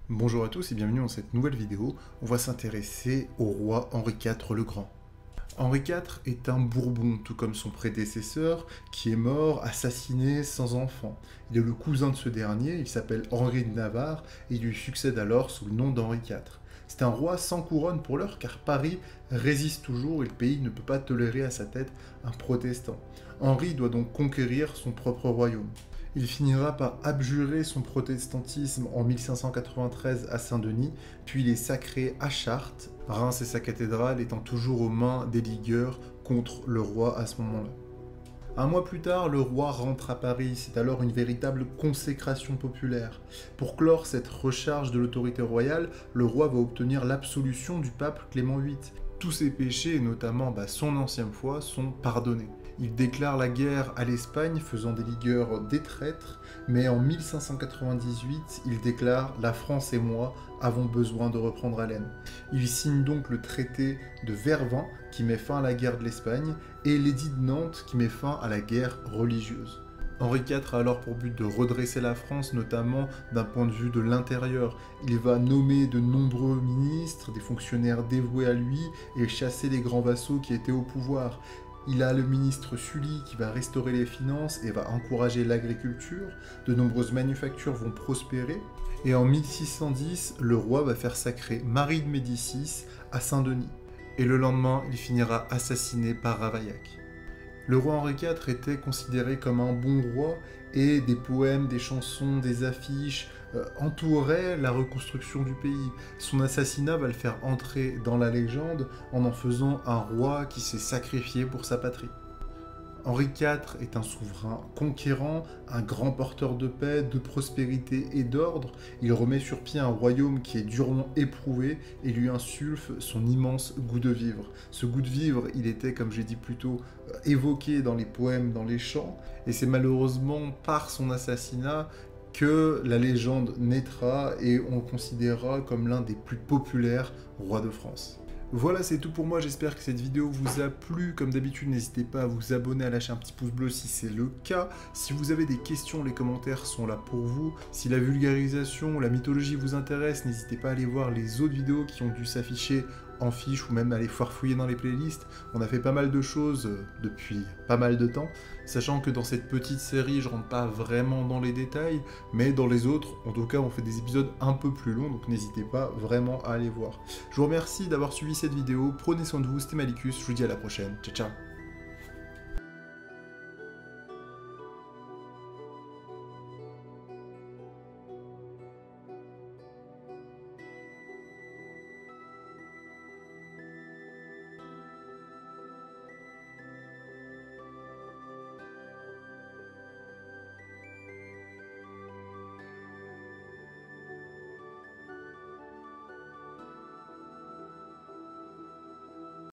Bonjour à tous et bienvenue dans cette nouvelle vidéo. On va s'intéresser au roi Henri IV le Grand. Henri IV est un Bourbon, tout comme son prédécesseur, qui est mort, assassiné, sans enfant. Il est le cousin de ce dernier, il s'appelle Henri de Navarre, et il lui succède alors sous le nom d'Henri IV. C'est un roi sans couronne pour l'heure, car Paris résiste toujours et le pays ne peut pas tolérer à sa tête un protestant. Henri doit donc conquérir son propre royaume. Il finira par abjurer son protestantisme en 1593 à Saint-Denis, puis il est sacré à Chartres, Reims et sa cathédrale étant toujours aux mains des ligueurs contre le roi à ce moment-là. Un mois plus tard, le roi rentre à Paris, c'est alors une véritable consécration populaire. Pour clore cette recharge de l'autorité royale, le roi va obtenir l'absolution du pape Clément VIII. Tous ses péchés, et notamment son ancienne foi, sont pardonnés. Il déclare la guerre à l'Espagne, faisant des ligueurs des traîtres, mais en 1598, il déclare « La France et moi avons besoin de reprendre haleine ». Il signe donc le traité de Vervins, qui met fin à la guerre de l'Espagne, et l'édit de Nantes, qui met fin à la guerre religieuse. Henri IV a alors pour but de redresser la France, notamment d'un point de vue de l'intérieur. Il va nommer de nombreux ministres, des fonctionnaires dévoués à lui, et chasser les grands vassaux qui étaient au pouvoir. Il a le ministre Sully qui va restaurer les finances et va encourager l'agriculture. De nombreuses manufactures vont prospérer. Et en 1610, le roi va faire sacrer Marie de Médicis à Saint-Denis. Et le lendemain, il finira assassiné par Ravaillac. Le roi Henri IV était considéré comme un bon roi et des poèmes, des chansons, des affiches entouraient la reconstruction du pays. Son assassinat va le faire entrer dans la légende en faisant un roi qui s'est sacrifié pour sa patrie. Henri IV est un souverain conquérant, un grand porteur de paix, de prospérité et d'ordre. Il remet sur pied un royaume qui est durement éprouvé et lui insuffle son immense goût de vivre. Ce goût de vivre, il était, comme j'ai dit plus tôt, évoqué dans les poèmes, dans les chants, et c'est malheureusement par son assassinat que la légende naîtra et on le considérera comme l'un des plus populaires rois de France. Voilà, c'est tout pour moi, j'espère que cette vidéo vous a plu. Comme d'habitude, n'hésitez pas à vous abonner, à lâcher un petit pouce bleu si c'est le cas. Si vous avez des questions, les commentaires sont là pour vous. Si la vulgarisation ou la mythologie vous intéresse, n'hésitez pas à aller voir les autres vidéos qui ont dû s'afficher en fiche ou même aller farfouiller dans les playlists. On a fait pas mal de choses depuis pas mal de temps, sachant que dans cette petite série, je rentre pas vraiment dans les détails, mais dans les autres, en tout cas, on fait des épisodes un peu plus longs, donc n'hésitez pas vraiment à aller voir. Je vous remercie d'avoir suivi cette vidéo, prenez soin de vous, c'était Malicus, je vous dis à la prochaine, ciao ciao.